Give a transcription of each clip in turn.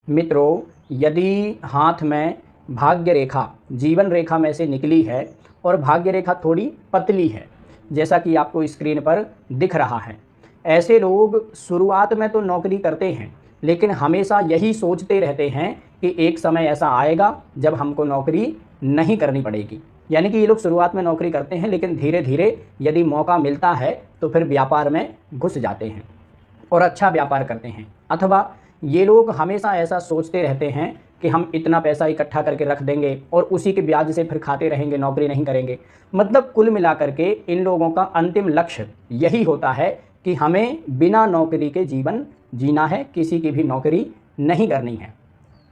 मित्रों, यदि हाथ में भाग्य रेखा जीवन रेखा में से निकली है और भाग्य रेखा थोड़ी पतली है, जैसा कि आपको स्क्रीन पर दिख रहा है, ऐसे लोग शुरुआत में तो नौकरी करते हैं, लेकिन हमेशा यही सोचते रहते हैं कि एक समय ऐसा आएगा जब हमको नौकरी नहीं करनी पड़ेगी। यानी कि ये लोग शुरुआत में नौकरी करते हैं, लेकिन धीरे धीरे यदि मौका मिलता है तो फिर व्यापार में घुस जाते हैं और अच्छा व्यापार करते हैं। अथवा ये लोग हमेशा ऐसा सोचते रहते हैं कि हम इतना पैसा इकट्ठा करके रख देंगे और उसी के ब्याज से फिर खाते रहेंगे, नौकरी नहीं करेंगे। मतलब कुल मिलाकर के इन लोगों का अंतिम लक्ष्य यही होता है कि हमें बिना नौकरी के जीवन जीना है, किसी की भी नौकरी नहीं करनी है।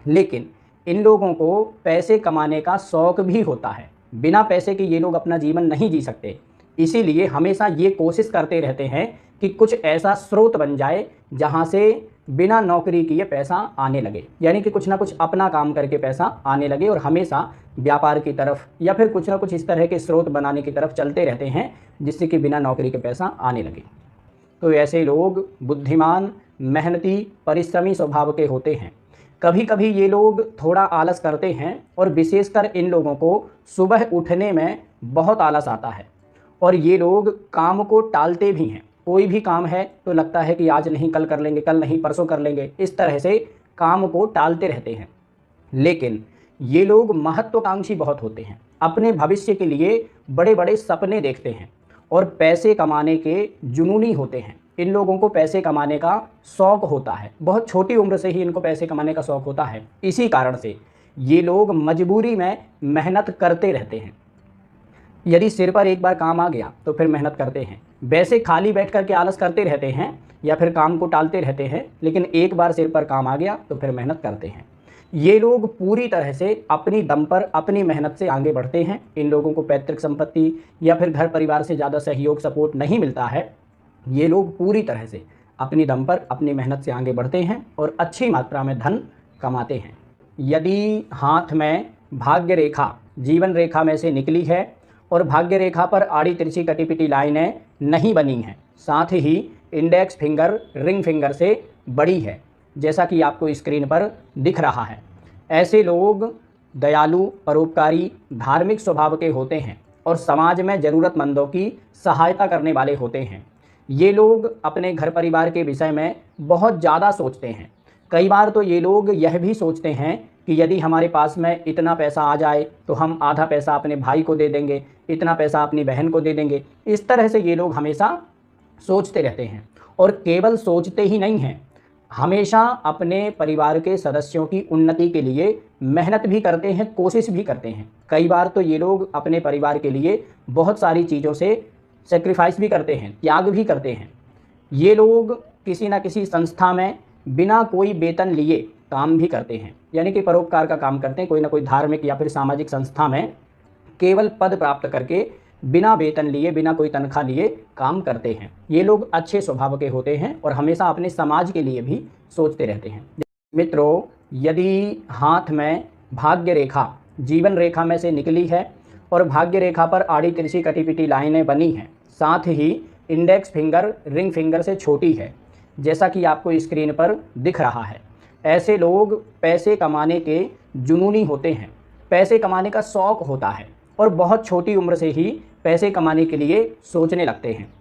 लेकिन इन लोगों को पैसे कमाने का शौक़ भी होता है, बिना पैसे के ये लोग अपना जीवन नहीं जी सकते। इसीलिए हमेशा ये कोशिश करते रहते हैं कि कुछ ऐसा स्रोत बन जाए जहाँ से बिना नौकरी किए पैसा आने लगे, यानी कि कुछ ना कुछ अपना काम करके पैसा आने लगे और हमेशा व्यापार की तरफ या फिर कुछ ना कुछ इस तरह के स्रोत बनाने की तरफ चलते रहते हैं, जिससे कि बिना नौकरी के पैसा आने लगे। तो ऐसे लोग बुद्धिमान, मेहनती, परिश्रमी स्वभाव के होते हैं। कभी कभी ये लोग थोड़ा आलस करते हैं और विशेषकर इन लोगों को सुबह उठने में बहुत आलस आता है और ये लोग काम को टालते भी हैं। कोई भी काम है तो लगता है कि आज नहीं, कल कर लेंगे, कल नहीं, परसों कर लेंगे, इस तरह से काम को टालते रहते हैं। लेकिन ये लोग महत्वाकांक्षी बहुत होते हैं, अपने भविष्य के लिए बड़े बड़े सपने देखते हैं और पैसे कमाने के जुनूनी होते हैं। इन लोगों को पैसे कमाने का शौक़ होता है, बहुत छोटी उम्र से ही इनको पैसे कमाने का शौक़ होता है। इसी कारण से ये लोग मजबूरी में मेहनत करते रहते हैं। यदि सिर पर एक बार काम आ गया तो फिर मेहनत करते हैं। वैसे खाली बैठ कर के आलस करते रहते हैं या फिर काम को टालते रहते हैं, लेकिन एक बार सिर पर काम आ गया तो फिर मेहनत करते हैं। ये लोग पूरी तरह से अपनी दम पर, अपनी मेहनत से आगे बढ़ते हैं। इन लोगों को पैतृक संपत्ति या फिर घर परिवार से ज़्यादा सहयोग, सपोर्ट नहीं मिलता है। ये लोग पूरी तरह से अपनी दम पर, अपनी मेहनत से आगे बढ़ते हैं और अच्छी मात्रा में धन कमाते हैं। यदि हाथ में भाग्य रेखा जीवन रेखा में से निकली है और भाग्य रेखा पर आड़ी तिरछी कटी पिटी लाइनें नहीं बनी हैं, साथ ही इंडेक्स फिंगर रिंग फिंगर से बड़ी है, जैसा कि आपको स्क्रीन पर दिख रहा है, ऐसे लोग दयालु, परोपकारी, धार्मिक स्वभाव के होते हैं और समाज में ज़रूरतमंदों की सहायता करने वाले होते हैं। ये लोग अपने घर परिवार के विषय में बहुत ज़्यादा सोचते हैं। कई बार तो ये लोग यह भी सोचते हैं कि यदि हमारे पास में इतना पैसा आ जाए तो हम आधा पैसा अपने भाई को दे देंगे, इतना पैसा अपनी बहन को दे देंगे। इस तरह से ये लोग हमेशा सोचते रहते हैं और केवल सोचते ही नहीं हैं, हमेशा अपने परिवार के सदस्यों की उन्नति के लिए मेहनत भी करते हैं, कोशिश भी करते हैं। कई बार तो ये लोग अपने परिवार के लिए बहुत सारी चीज़ों से सेक्रीफाइस भी करते हैं, त्याग भी करते हैं। ये लोग किसी न किसी संस्था में बिना कोई वेतन लिए काम भी करते हैं, यानी कि परोपकार का काम करते हैं। कोई ना कोई धार्मिक या फिर सामाजिक संस्था में केवल पद प्राप्त करके बिना वेतन लिए, बिना कोई तनख्वाह लिए काम करते हैं। ये लोग अच्छे स्वभाव के होते हैं और हमेशा अपने समाज के लिए भी सोचते रहते हैं। मित्रों, यदि हाथ में भाग्य रेखा जीवन रेखा में से निकली है और भाग्य रेखा पर आड़ी तिरछी कटी पिटी लाइनें बनी हैं, साथ ही इंडेक्स फिंगर रिंग फिंगर से छोटी है, जैसा कि आपको स्क्रीन पर दिख रहा है, ऐसे लोग पैसे कमाने के जुनूनी होते हैं। पैसे कमाने का शौक़ होता है और बहुत छोटी उम्र से ही पैसे कमाने के लिए सोचने लगते हैं।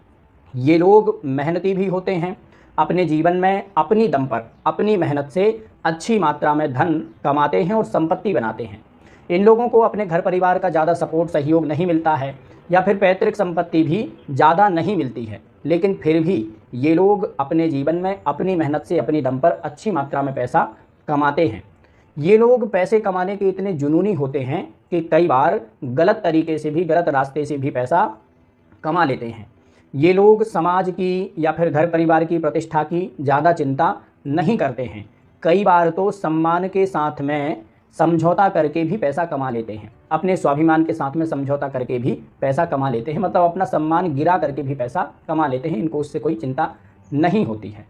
ये लोग मेहनती भी होते हैं, अपने जीवन में अपनी दम पर, अपनी मेहनत से अच्छी मात्रा में धन कमाते हैं और संपत्ति बनाते हैं। इन लोगों को अपने घर परिवार का ज़्यादा सपोर्ट, सहयोग नहीं मिलता है या फिर पैतृक संपत्ति भी ज़्यादा नहीं मिलती है, लेकिन फिर भी ये लोग अपने जीवन में अपनी मेहनत से, अपनी दम पर अच्छी मात्रा में पैसा कमाते हैं। ये लोग पैसे कमाने के इतने जुनूनी होते हैं कि कई बार गलत तरीके से भी, गलत रास्ते से भी पैसा कमा लेते हैं। ये लोग समाज की या फिर घर परिवार की प्रतिष्ठा की ज़्यादा चिंता नहीं करते हैं। कई बार तो सम्मान के साथ में समझौता करके भी पैसा कमा लेते हैं, अपने स्वाभिमान के साथ में समझौता करके भी पैसा कमा लेते हैं। मतलब अपना सम्मान गिरा करके भी पैसा कमा लेते हैं, इनको उससे कोई चिंता नहीं होती है।